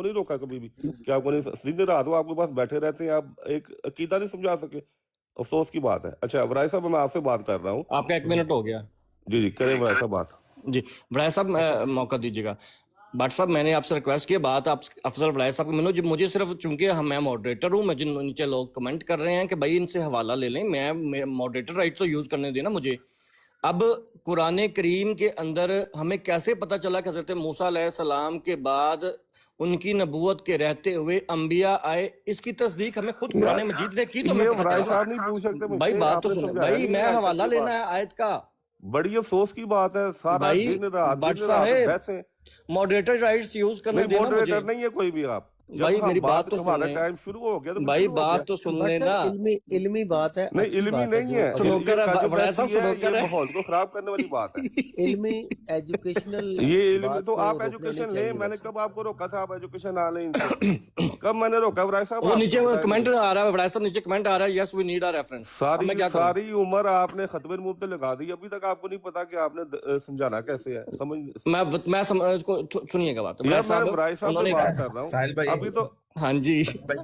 आपको नहीं रोका कभी भी कि आपको नहीं, सीधे रात को आपके पास बैठे रहते हैं, आप एक अकीदा नहीं समझा सके, अफसोस की बात है। अच्छा वराय साहब मैं आपसे बात कर रहा हूँ, आपका 1 मिनट हो गया। जी जी करें वराय साहब बात। जी वराय साहब मौका दीजिएगा। भट्ट साहब मैंने आपसे रिक्वेस्ट की बात आप अफजल वराय साहब को मुझे सिर्फ चूंकि मैं मॉडरेटर हूँ, मैं जिन नीचे लोग कमेंट कर रहे हैं कि भाई इनसे हवाला ले लें, मैं मॉडरेटर राइट तो यूज करने देना मुझे। अब कुरान करीम के अंदर हमें कैसे पता चला कि हजरत मूसा अलैहिस्सलाम के बाद उनकी नबूवत के रहते हुए अंबिया आए? इसकी तस्दीक हमें खुद कुरान मजीद ने की, तो ये हमें पता वराय चला। साहब नहीं पूछ सकते भाई मुझसे, बात तो आपने सुनो समझाया भाई, नहीं मैं है हवाला तक की लेना है बात। आयत का। बड़ी अफसोस की बात है, सारा भाई दिन रात भट्ट साहब बैसे मॉडरेटर राइट्स यूज करने नहीं, देना मुझे। मॉडरेटर नहीं है कोई भी आप। जब भाई हम मेरी बात बात तो हमारा सुन टाइम शुरू हो गया तो भाई शुरू हो बात गया। तो सुन बट लेना। सर इल्मी बात है, नहीं अच्छी इल्मी बात है नहीं जो है, स्नूकर ये है, काजल वराय साहब बैसी है, स्नूकर ये है। माहौल को खराब करने वाली बात है। इल्मी एजुकेशनल ये इल्मी बात तो को आप रोकने नहीं एजुकेशन चाहिए लें, मैंने वैसे। कब आपको रोका था आप एजुकेशन ना लें इनसे? कब मैंने रोका वराय साहब? वो आपको नीचे बताएं कमेंट मुझे। आ रहा है, वराय साहब नीचे कमेंट आ रहा है, yes we need a reference. अब मैं क्या करूं? सारी उम्र आपने खतबे मुंह पे लगा दी, अभी तक आपको नहीं पता कि आपने समझाना कैसे है, समझ मैं सुनिएगा बात। यार वराय मैं वराय साहब से उन्होंने बात कर रहा हूँ साहिल भाई, अभी तो। हाँ जी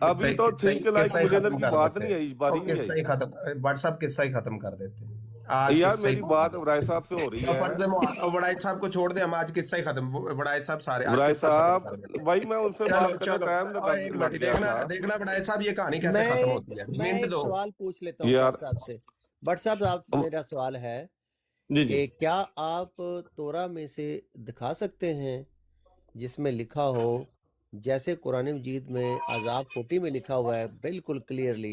अभी तो थिंक लाइक किस्सा ही मिलियनर खत्म की कर बात देते नहीं हैं। आई, इस बारी नहीं किस्सा आई। ही खत्म, व्हाट्सएप किस्सा ही खत्म कर देते हैं। आज यार किस्सा ही मेरी बात वराय साहब से हो रही है। वड़ाइद साहब को छोड़ दे, हम आज किस्सा ही खत्म। वड़ाइद साहब सारे आज वराय किस्सा खत्म कर साहब देते हैं। भाई मैं उनसे चलो बात करने चलो टाइम और एक लग मिनट, गया देखना था। देखना वड़ाइद साहब ये कहानी कैसे मैं खत्म होती है। मैं मिनट एक दो सवाल पूछ लेता हूँ यार भट्ट साहब से। भट्ट साहब आप, मेरा सवाल है जी जी कि क्या आप तोरा में से दिखा सकते हैं जिसमें लिखा हो, जैसे कुरान मजीद में अज़ाब 40 में लिखा हुआ है बिल्कुल क्लियरली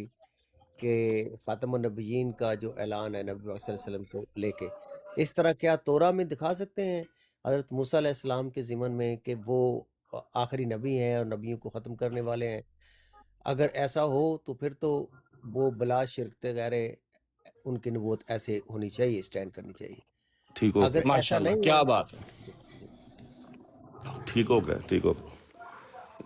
कि ख़ातमुन नबिय्यीन का जो ऐलान है नबी सल्लल्लाहु अलैहि वसल्लम को लेके, इस तरह क्या तोरा में दिखा सकते हैं हज़रत मूसा अलैहिस्सलाम के ज़िमन में कि वो आखिरी नबी हैं और नबियों को ख़त्म करने वाले हैं? अगर ऐसा हो तो फिर तो वो बला शिरक वगैरह उनकी नबूवत ऐसे होनी चाहिए, स्टैंड करनी चाहिए। ठीक हो अगर गया, ऐसा माशाल्लाह नहीं क्या है बात है। जी, जी। ठीक हो गया, ठीक हो गया।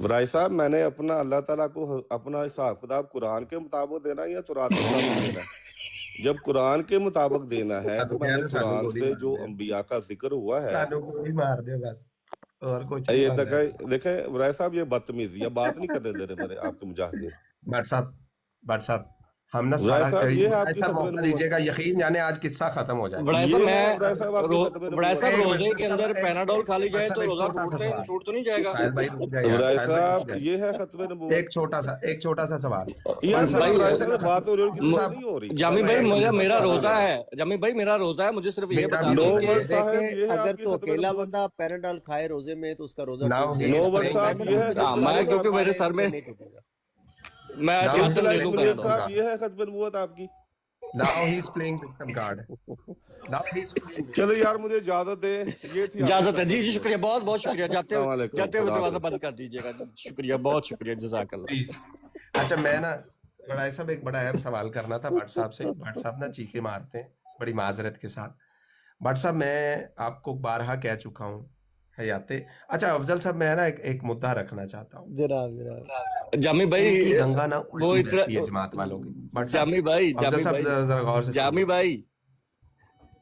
वराय साहब मैंने अपना अल्लाह ताला को अपना हिसाब किताब कुरान के मुताबिक देना है या तौरात के मुताबिक देना है? जब कुरान के मुताबिक देना है तो मैंने कुरान से जो अंबिया का जिक्र हुआ है, गोली मार दे बस, और कुछ नहीं ये मांग रहे। देखे वराय साहब ये बदतमीजी है, बात नहीं करने दे रहे मेरे आपके मुजाहिदीन। भट्ट साहब हम ना वराय सारा साहब ये है आपकी ऐसा खतबे मौका नबूवत। दीजिएगा, यकीन जाने आज किस्सा खत्म हो जाए। वराय ये साहब है वराय साहब आपकी खतबे वराय नबूवत। साहब एक रोजे मिनट, के अंदर पैनाडोल खा ली जाए तो रोजा टूट तो नहीं जाएगा? साहिल भाई रुक जाए यार, वराय साहिल भाई रुक साहब जाए। ये है खतबे नबूवत। एक छोटा सा सवाल यार भाई, मेरी वराय साहब से बात हो रही है और किसी से नहीं हो रही। जामी भाई मैं- मेरा रोजा है, जामी भाई मेरा रोजा है, मुझे सिर्फ ये मेरा बता भी दो रोजा कि है। साहब ये देखें, है अगर आपकी तो खतबे अकेला नबूवत। बंदा पैराडाल खाए रोजे में तो उसका रोजा Now टूट he is जाएगा। नौवर playing साहब with ये है the- मैं क्योंकि मेरे सर में नहीं टूटेगा। मैं Now क्या he is दे लाइक दूं playing मुनीर with पैनाडोल? साहब ये है खतबे नबूवत आपकी। Now he is playing with some card. Now he is playing with- चलो यार मुझे इजाजत दे, ये थी इजाजत है जी, शुक्रिया, बहुत बहुत शुक्रिया। जाते अस्सलाम वालेकुम, जाते हुए खुदा दरवाजा हाफिज। बंद कर दीजिएगा। शुक्रिया, बहुत शुक्रिया, जज़ाकल्लाह। अच्छा मैं ना बड़ा साहब एक बड़ा अहम सवाल करना था भट्ट साहब से। भट्ट साहब ना चीखे मारते हैं बड़ी माजरत के साथ। भट्ट साहब मैं आपको बारहा कह चुका हूँ हयाते। अच्छा अफजल साहब मैं ना एक मुद्दा रखना चाहता हूँ। जनाब जामी भाई इनकी गंगा ना वो उल्टी इतना रहती है जमात वालों की। भट्ट साहब, जामी भाई अफजल साहब जरा गौर से जामी सुनिए। भाई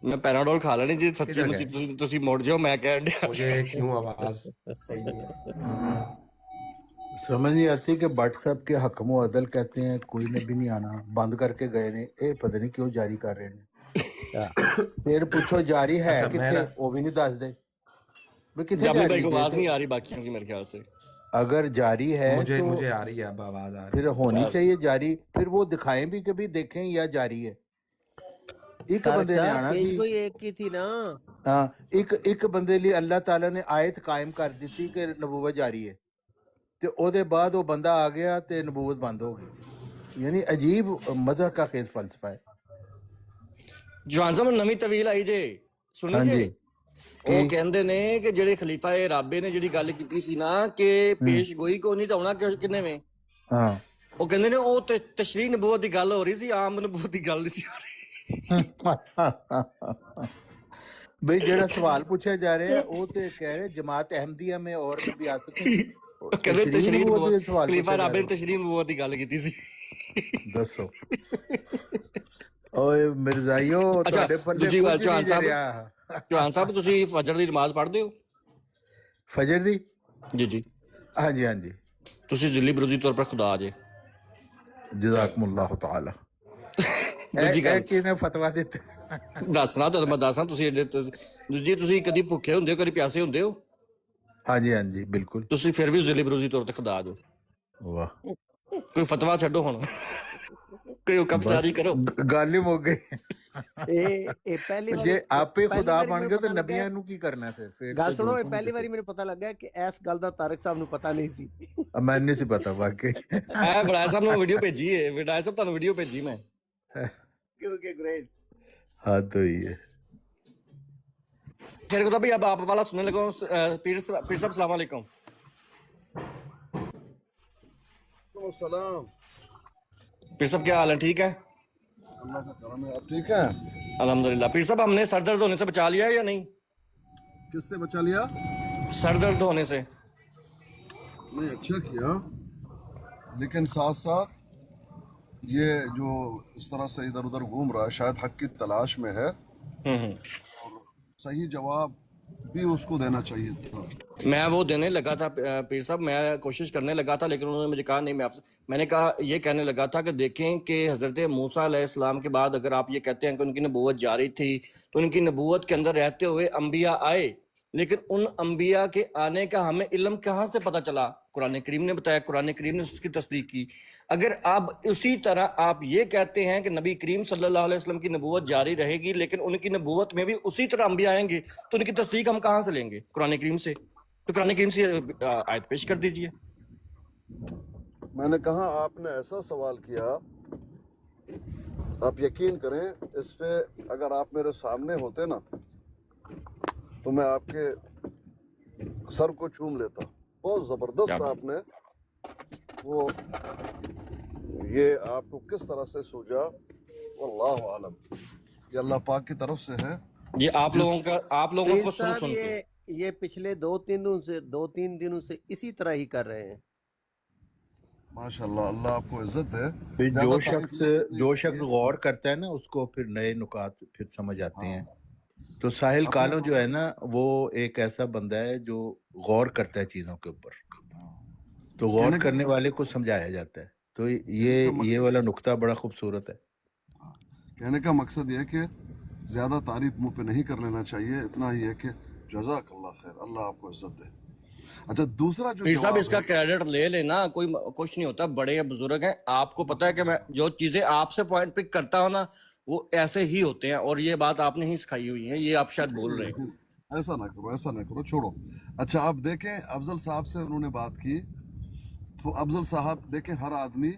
मैं पैनाडोल खा लेनी जी, सच्ची किधर मुच्ची गए? ਤੁਸੀਂ ਮੁੜ ਜਾਓ, मैं कह रहा मुझे क्यों आवाज सही नहीं है? समझ नहीं आती कि भट्ट साहब के हकमो अदल कहते हैं कोई ने भी नहीं आना, बंद करके गए ने, ये पता नहीं क्यों जारी कर रहे ने। फिर पूछो जारी है अच्छा, मैं किथे, ना- वो भी नहीं दस दे भी किथे जामी भाई जारी को दे आवाज दे। नहीं आ रही बाकियों की मेरे ख्याल से। अगर जारी है मुझे तो मुझे आ रही है, अब आवाज आ रही फिर है। होनी अच्छा। चाहिए जारी, फिर वो दिखाएं भी कभी देखें या जारी है। एक तारक बंदे ने साहब आना पेज सी, कोई एक की थी ना। हाँ एक बंदे लिए अल्लाह ताला ने आयत कायम कर दी थी कि नबूवत जारी है, ते ओदे बाद वो बंदा आ गया ते नबूवत बंद हो गई। यानी अजीब मज़हब का खेज फलसफा है। ਜਵਾਨ ਸਾਹਿਬ ਨਵੀਂ ਤਵੀਲ ਆਈ ਜੇ, ਸੁਣੀ हाँ ਜੇ? जी ਉਹ ਕਹਿੰਦੇ ਨੇ ਕਿ ਜਿਹੜੇ ਖਲੀਫਾ ਏ ਰਾਬੇ ਨੇ ਜਿਹੜੀ ਗੱਲ ਕੀਤੀ ਸੀ ਨਾ ਕਿ ਪੇਸ਼ ਗੋਈ ਕੋ ਨਹੀਂ ਤਾਉਣਾ ਕਿੰਨੇ ਵੇਂ, हाँ ਉਹ ਕਹਿੰਦੇ ਨੇ ਉਹ ਤਸ਼ਰੀਹ ਨਬੂਵਤ ਦੀ ਗੱਲ ਹੋ ਰਹੀ ਸੀ, ਆਮ ਨਬੂਵਤ ਦੀ ਗੱਲ ਨਹੀਂ ਸੀ ਹੋ ਰਹੀ। भाई जेड़ा सवाल पूछा जा रहा है वो तो कह रहे जमात अहमदिया में और भी आ सकते हैं। ਉਹ ਕਹਿੰਦੇ ਤਸ਼ਰੀਹ नबूवत ਨਬੂਵਤ, दे सवाल ਖਲੀਫਾ पूछे जा ਰਾਬੇ रहे ਨੇ ਤਸ਼ਰੀਹ ਨਬੂਵਤ ਦੀ ਗੱਲ ਕੀਤੀ ਸੀ। हो। दसो ओए मिर्जाइयो अच्छा, ਤੁਹਾਡੇ ਪੱਲੇ दूजी बात, कुछ नहीं चौहान साहब जरिया। ਚੌਹਾਨ ਸਾਹਿਬ ਤੁਸੀਂ ਫਜਰ ਦੀ ਨਮਾਜ਼ ਪੜ੍ਹਦੇ ਹੋ? फजर दी ਜੀ ਜੀ। ہاں جی ہاں جی ਤੁਸੀਂ ਜ਼ਿਲੀ ਬਰੂਜ਼ੀ ਤੌਰ ਪਰ ਖੁਦਾ ਜੇ। ਜਜ਼ਾਕੁਮੁੱਲਾਹੁ ਤਾਲਾ। ਦੂਜੀ ਇਹ ਗੱਲ ਕਿਹਨੇ ਫਤਵਾ ਦਿੱਤਾ? ਦੱਸਣਾ ਤੁਹਾਨੂੰ ਮੈਂ ਦੱਸਾਂ, ਤੁਸੀਂ ਦੂਜੀ ਤੁਸੀਂ ਕਦੀ ਭੁੱਖੇ ਹੁੰਦੇ ਹੋ, ਕਦੀ ਪਿਆਸੇ ਹੁੰਦੇ ਹੋ, ਹਾਂਜੀ ਹਾਂਜੀ ਬਿਲਕੁਲ। ਤੁਸੀਂ ਫਿਰ ਵੀ ਜ਼ਿਲੀ ਬਰੂਜ਼ੀ ਤੌਰ ਤੇ ਖੁਦਾ ਜੋ। ਵਾਹ ਕੋਈ ਫਤਵਾ ਛੱਡੋ ਹੁਣ, ਕੋਈ ਹੁਕਮ ਬਸ ਜਾਰੀ ਕਰੋ। ਗੱਲ ਹੀ ਮੁੱਕ ਗਈ। ਇਹ ਪਹਿਲੀ ਜੇ ਵਾਰੀ ਆਪੇ ਪਹਿਲੀ ਖੁਦਾ ਵਾਰੀ ਬਣ ਮੈਨੂੰ ਗਏ ਤੇ ਪਤਾ ਲੱਗਾ ਨਬੀਆਂ ਨੂੰ ਕੀ ਕਰਨਾ ਫਿਰ ਗੱਲ ਤੇ ਸੁਣੋ, ਇਹ ਝੂਠ ਪਹਿਲੀ ਨਹੀਂ ਵਾਰੀ ਮੈਨੂੰ ਪਤਾ ਲੱਗਾ ਕਿ ਇਸ ਗੱਲ ਦਾ ਤਾਰਕ ਸਾਹਿਬ ਨੂੰ ਪਤਾ ਨਹੀਂ ਸੀ। ਮੈਨੂੰ ਨਹੀਂ ਸੀ ਪਤਾ ਵਾਕਈ। ਇਹ ਬੜਾਇਆ ਸਾਹਿਬ ਨੂੰ ਵੀਡੀਓ ਭੇਜੀ ਹੈ, ਬੜਾਇਆ ਸਾਹਿਬ ਤੁਹਾਨੂੰ ਵੀਡੀਓ ਭੇਜੀ ਮੈਂ। ਕਿਉਂਕਿ ਗ੍ਰੇਟ। हद हुई है। शेर खुदा भाई, अब आप वाला सुनने लगा हूं। पीर साहब सलाम अलैकुम। सलाम। पीर साहब क्या हाल है? ठीक है, अल्लाह का करम है। आप ठीक है? अल्हम्दुलिल्लाह। पीर साहब, हमने सर दर्द होने से बचा लिया है या नहीं? किससे बचा लिया? सर दर्द होने से। नहीं, अच्छा किया, लेकिन साथ साथ ये जो इस तरह से इधर उधर घूम रहा है शायद हक की तलाश में है, सही जवाब भी उसको देना चाहिए था। मैं वो देने लगा था पीर साहब, मैं कोशिश करने लगा था, लेकिन उन्होंने मुझे कहा नहीं, मैं आपसे, मैंने कहा ये कहने लगा था कि देखें कि हज़रत मूसा अलैहिस्सलाम के बाद अगर आप ये कहते हैं कि उनकी नबूवत जारी थी, तो उनकी नबूवत के अंदर रहते हुए अंबिया आए, लेकिन उन अंबिया के आने का हमें इल्म कहाँ से पता चला? कुरान करीम ने बताया, कुरान करीम ने उसकी तस्दीक की। अगर आप उसी तरह आप ये कहते हैं कि नबी करीम सल्लल्लाहु अलैहि वसल्लम की नबूवत जारी रहेगी, लेकिन उनकी नबूवत में भी उसी तरह अंबिया आएंगे, तो उनकी तस्दीक हम कहाँ से लेंगे? कुरान करीम से। तो कुरान करीम से आयत पेश कर दीजिए। मैंने कहा आपने ऐसा सवाल किया, आप यकीन करें इस पे अगर आप मेरे सामने होते ना तो मैं आपके सर को चूम लेता। बहुत जबरदस्त आपने वो ये आपको किस तरह से सूझा, वल्लाहु आलम, ये अल्लाह पाक की तरफ से है। ये आप लोगों पीर को सुन साहब सुन के ये पिछले 2-3 दिनों से इसी तरह ही कर रहे हैं। माशाल्लाह, अल्लाह आपको इज्जत है। फिर ज्यादा जो तारीफ शख्स नहीं करनी जो चाहिए। शख्स गौर करता है ना उसको फिर नए नुकात फिर समझ आते हैं। हाँ, तो साहिल अपने कालो जो है ना वो एक ऐसा बंदा है जो गौर करता है चीजों के ऊपर, हाँ। तो गौर कहने का करने वाले को समझाया जाता है। तो कहने ये का मकसद वाला नुक्ता बड़ा खूबसूरत है। हाँ, कहने का मकसद ये है कि ज्यादा तारीफ मुंह पे नहीं कर लेना चाहिए, इतना ही है कि जज़ाकल्लाह खैर, अल्लाह आपको इज्जत दे। अच्छा, दूसरा जो पीर साहब जवाब इसका है, क्रेडिट ले लेना, कोई कुछ नहीं होता, बड़े हैं, बुजुर्ग हैं। आपको पता है कि मैं जो चीजें आपसे पॉइंट पिक करता हूँ ना वो ऐसे ही होते हैं, और ये बात आपने ही सिखाई हुई है, ये आप शायद बोल रहे हैं। ऐसा ना करो, ऐसा ना करो, छोड़ो। अच्छा, आप देखें अफजल साहब से उन्होंने बात की, तो अफजल साहब देखें, हर आदमी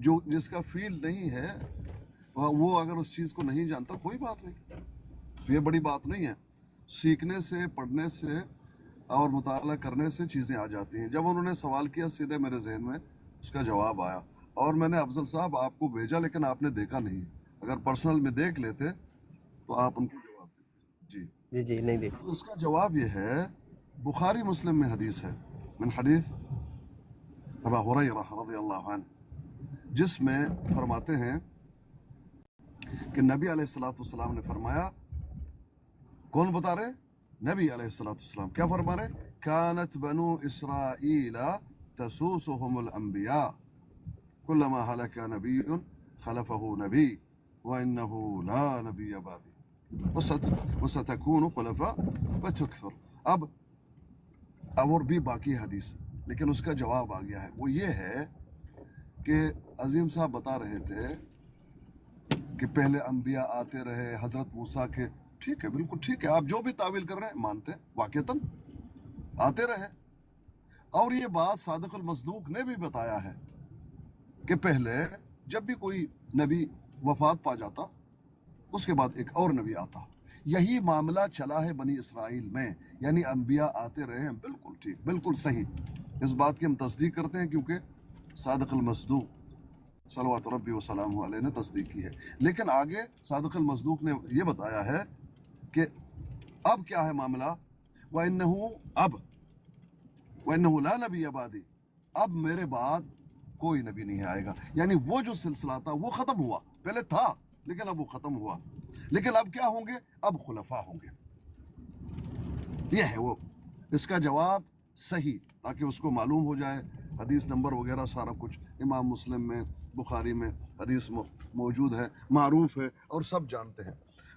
जो जिसका फील्ड नहीं है वो अगर उस चीज़ को नहीं जानता कोई बात नहीं, ये बड़ी बात नहीं है। सीखने से, पढ़ने से और मुताला करने से चीज़ें आ जाती हैं। जब उन्होंने सवाल किया सीधे मेरे जहन में उसका जवाब आया, और मैंने अफजल साहब आपको भेजा लेकिन आपने देखा नहीं। अगर पर्सनल में देख लेते तो आप उनको जवाब देते। जी जी जी नहीं देख। तो इसका जवाब ये है, बुखारी मुस्लिम में हदीस है, मिन हदीस अबू हुरैरा रज़ियल्लाहु अन्हु, जिसमें फरमाते हैं कि नबी अलैहिस्सलाम ने फरमाया, कौन बता रहे? नबी अलैहिस्सलाम क्या फरमा रहे? कानत बनु इसराइल तसूसुहुमुल अंबिया कुल्लमा हलका नबियुन खलफहु नबी व इन्नहु ला नबिय बादी वसतकूनु खुलफा वतुकथर। अब और भी बाकी हदीस, लेकिन उसका जवाब आ गया है। वो ये है कि अजीम साहब बता रहे थे कि पहले अंबिया आते रहे, हजरत मूसा के, ठीक है, बिल्कुल ठीक है, आप जो भी तावील कर रहे हैं मानते हैं, वाकईतन आते रहे। और ये बात सादिक अल मसदूक ने भी बताया है कि पहले जब भी कोई नबी वफात पा जाता उसके बाद एक और नबी आता। यही मामला चला है बनी इसराइल में, यानी अंबिया आते रहे हैं, बिल्कुल ठीक, बिल्कुल सही। इस बात की हम तस्दीक करते हैं क्योंकि सादिक अल मसदूक सल्लल्लाहु रब्बी व सलामुहु अलैहि ने तस्दीक की है। लेकिन आगे सादिक अल मसदूक ने ये बताया है कि अब क्या है मामला, व इन्नहु ला नबी बादी, अब मेरे बाद कोई नबी नहीं आएगा। यानी वो जो सिलसिला था वो खत्म हुआ, पहले था लेकिन अब वो खत्म हुआ। लेकिन अब क्या होंगे? अब खुलफा होंगे। ये है वो, इसका जवाब सही تاکہ اس کو معلوم ہو جائے حدیث نمبر وغیرہ سارا کچھ امام مسلم میں بخاری میں حدیث موجود ہے، معروف ہے اور سب جانتے ہیں۔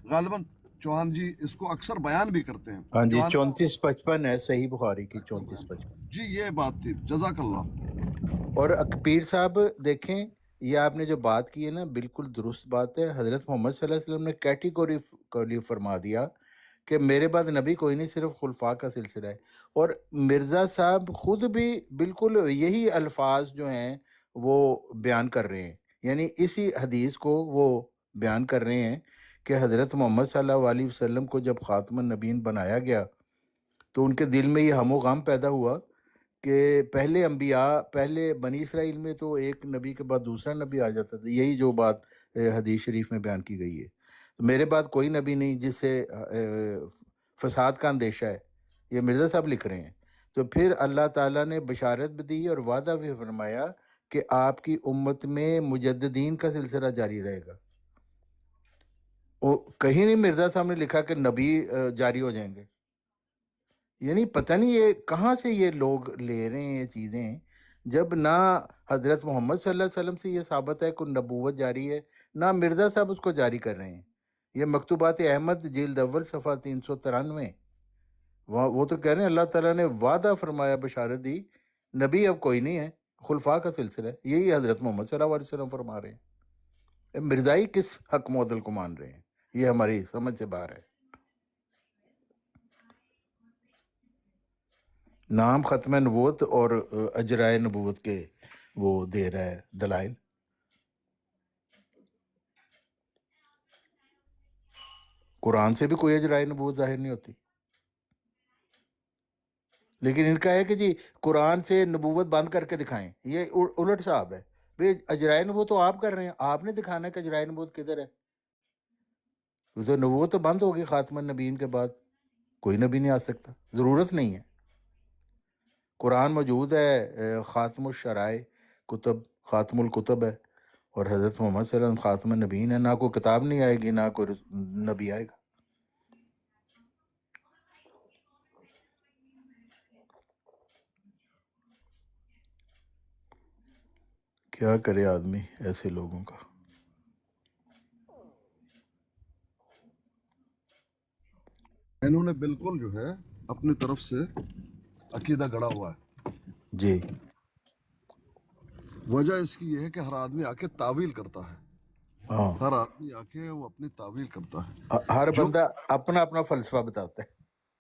غالباً چوہان جی اس کو اکثر بیان بھی کرتے ہیں۔ ہاں جی، چوہان 3455 ہے صحیح بخاری کی، 3455۔ جی یہ بات تھی، جزاک اللہ۔ اور پیر صاحب دیکھیں، یہ آپ نے جو بات کی ہے نا بالکل درست بات ہے۔ حضرت محمد صلی اللہ علیہ وسلم نے کیٹیگوری فرما دیا کہ میرے بعد نبی کوئی نہیں، صرف خلفاء کا سلسلہ ہے۔ اور مرزا صاحب خود بھی بالکل یہی الفاظ جو ہیں وہ بیان کر رہے ہیں، یعنی اسی حدیث کو وہ بیان کر رہے ہیں کہ حضرت محمد صلی اللہ علیہ وسلم کو جب خاتم النبیین بنایا گیا تو ان کے دل میں یہ ہم و غم پیدا ہوا کہ پہلے انبیاء، پہلے بنی اسرائیل میں تو ایک نبی کے بعد دوسرا نبی آ جاتا تھا، یہی جو بات حدیث شریف میں بیان کی گئی ہے۔ تو میرے بعد کوئی نبی نہیں جس سے فساد کا اندیشہ ہے، یہ مرزا صاحب لکھ رہے ہیں۔ تو پھر اللہ تعالیٰ نے بشارت بھی دی اور وعدہ بھی فرمایا کہ آپ کی امت میں مجددین کا سلسلہ جاری رہے گا۔ کہیں نہیں مرزا صاحب نے لکھا کہ نبی جاری ہو جائیں گے۔ یعنی پتہ نہیں یہ کہاں سے یہ لوگ لے رہے ہیں یہ چیزیں، جب نہ حضرت محمد صلی اللہ علیہ وسلم سے یہ ثابت ہے کہ نبوت جاری ہے، نہ مرزا صاحب اس کو جاری کر رہے ہیں۔ یہ مکتوبات احمد جلد اول صفحہ 393، وہ تو کہہ رہے ہیں اللہ تعالیٰ نے وعدہ فرمایا، بشارت دی، نبی اب کوئی نہیں ہے، خلفاء کا سلسلہ ہے۔ یہی حضرت محمد صلی اللہ علیہ وسلم فرما رہے ہیں۔ مرزائی کس حق معدل کو مان رہے ہیں، یہ ہماری سمجھ سے باہر ہے۔ نام ختم نبوت اور اجرائے نبوت کے وہ دے رہا ہے دلائل۔ قرآن سے بھی کوئی اجرائے نبوت ظاہر نہیں ہوتی، لیکن ان کا ہے کہ جی قرآن سے نبوت بند کر کے دکھائیں۔ یہ الٹ صاحب ہے، بھئی اجرائے نبوت تو آپ کر رہے ہیں، آپ نے دکھانا ہے کہ اجرائے نبوت کدھر ہے۔ تو نبوت تو بند ہوگی خاتم النبیین کے بعد، کوئی نبی نہیں آ سکتا، ضرورت نہیں ہے۔ قرآن موجود ہے، خاتم الشرائع کتب، خاتم الکتب ہے، اور حضرت محمد صلی اللہ علیہ وسلم خاتم النبیین ہے۔ نہ کوئی کتاب نہیں آئے گی، نہ کوئی نبی آئے گا۔ کیا کرے آدمی ایسے لوگوں کا۔ انہوں نے بالکل جو ہے اپنی طرف سے عقیدہ گڑا ہوا ہے۔ جی وجہ اس کی یہ ہے کہ ہر آدمی آ کے تعویل کرتا ہے، ہاں، ہر آدمی آ کے وہ اپنی تعویل کرتا ہے ہر جو بندہ اپنا اپنا فلسفہ بتاتا ہے۔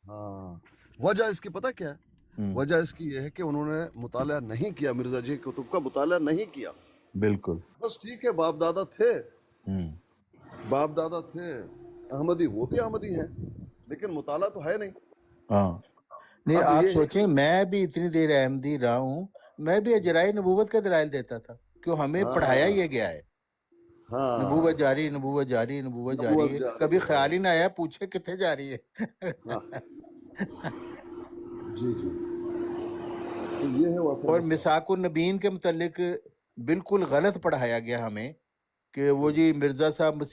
ہاں وجہ اس کی پتہ کیا ہے؟ وجہ اس کی یہ ہے کہ انہوں نے مطالعہ نہیں کیا، مرزا جی کتب کا مطالعہ نہیں کیا۔ بالکل۔ بس ٹھیک ہے، باپ دادا تھے، ہوں، باپ دادا تھے احمدی، وہ بھی احمدی ہیں، لیکن مطالعہ تو ہے نہیں۔ ہاں، نہیں اب آپ یہ ہے سوچیں میں بھی اتنی دیر احمدی رہا ہوں، میں بھی اجرائے نبوت کا دلائل دیتا تھا، کیوں ہمیں پڑھایا ہاں یہ گیا ہے ہاں نبوت جاری، نبوت جاری، نبوت جاری نبوت ہے۔ جاری کبھی ہے۔ خیال ہی نہ آیا پوچھے کتنے جاری ہے۔ ہاں جی جی، تو یہ ہے وہ اصل اور مسئلہ۔ مساق النبیین کے متعلق بالکل غلط پڑھایا گیا ہمیں کہ وہ جی مرزا صاحب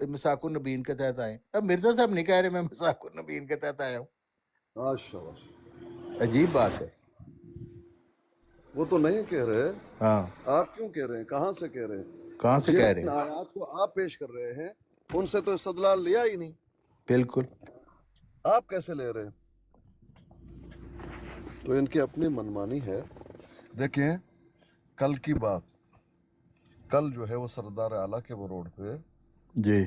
مساق النبیین کے تحت آئے۔ اب مرزا صاحب نہیں کہہ رہے میں مساق النبیین کے تحت آیا ہوں، ماشاء اللہ، عجیب بات ہے۔ وہ تو نہیں کہہ رہے، ہاں، آپ کیوں کہہ رہے ہیں؟ کہاں سے کہہ رہے ہیں؟ کہاں سے کہہ رہے جن ہیں؟ آیات کو آپ پیش کر رہے ہیں ان سے تو استدلال لیا ہی نہیں، بالکل۔ آپ کیسے لے رہے ہیں؟ تو ان کی اپنی منمانی ہے۔ دیکھیں کل کی بات، کل جو ہے وہ سردار اعلیٰ کے وہ روڈ پہ جی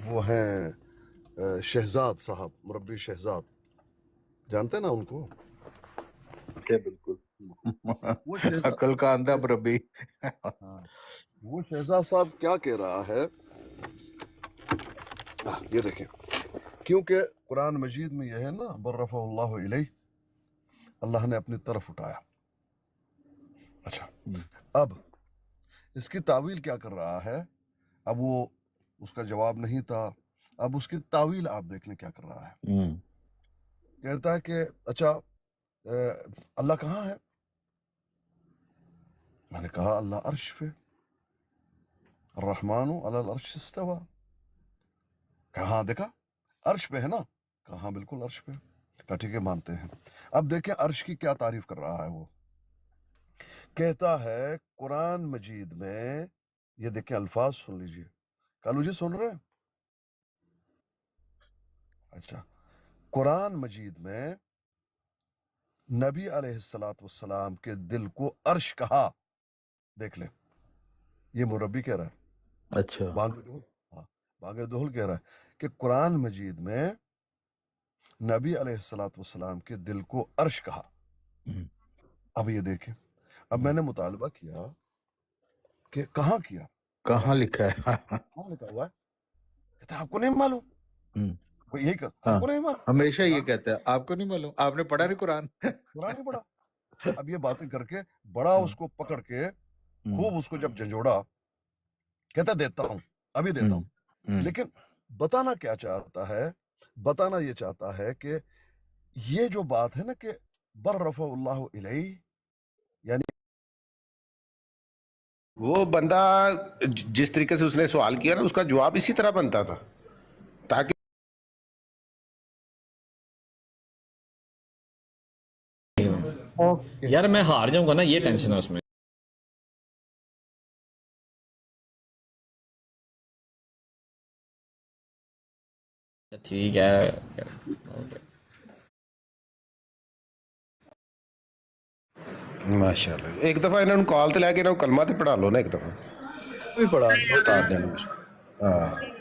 وہ ہیں شہزاد صاحب، مربی شہزاد، جانتے ہیں نا ان کو؟ بالکل، وہ شہزاد عقل کا اندھا مربی۔ ہاں، وہ شہزاد صاحب کیا کہہ رہا ہے، یہ دیکھیں، کیونکہ قرآن مجید میں یہ ہے نا برفع اللہ علیہ، اللہ نے اپنی طرف اٹھایا۔ اچھا، اب اس کی تعویل کیا کر رہا ہے؟ اب وہ اس کا جواب نہیں تھا، اب اس کی تعویل آپ دیکھ لیں کیا کر رہا ہے۔ کہتا ہے کہ اچھا اللہ کہاں ہے؟ میں نے کہا اللہ عرش پہ، الرحمن علی العرش استوى، کہاں دیکھا عرش پہ ہے نا؟ کہاں بالکل عرش پہ۔ का ठीक है मानते हैं। अब देखें अर्श की क्या तारीफ कर रहा है। वो कहता है कुरान मजीद में, ये देखें अल्फाज सुन लीजिए। कालू जी सुन रहे हैं? अच्छा, कुरान मजीद में नबी अलैहिस्सलातु वस्सलाम के दिल को अर्श कहा। देख ले, ये मुरब्बी कह रहा है, अच्छा बांगे दुहल कह रहा है कि कुरान मजीद में नबी अलैहिस्सलातु वस्सलाम के दिल को अर्श कहा। अब ये देखें, अब मैंने मुतालबा किया कि कहाँ किया, कहाँ लिखा है? कहाँ लिखा हुआ है? कहता है, आपको नहीं मालूम? वो यही कर, हाँ, आपको नहीं मालूम? हमेशा ये कहता है आपको नहीं मालूम, आपने पढ़ा नहीं कुरान? कुरान नहीं पढ़ा। अब ये बातें करके बड़ा उसको पकड़ के खूब उसको जब झंझोड़ा, कहता देता हूं, अभी देता हूं। लेकिन बताना क्या चाहता है? बताना ये चाहता है कि ये जो बात है ना कि बर रफ़अल्लाहु इलैहि, यानी वो बंदा जिस तरीके से उसने सवाल किया ना, उसका जवाब इसी तरह बनता था, ताकि यार मैं हार जाऊंगा ना, ये टेंशन है उसमें। ठीक है। माशाल्लाह एक दफा इन्होंने कॉल ते लैके ना कलमा ते पढ़ा लो ना एक दफा, भी पढ़ा बता देना। हाँ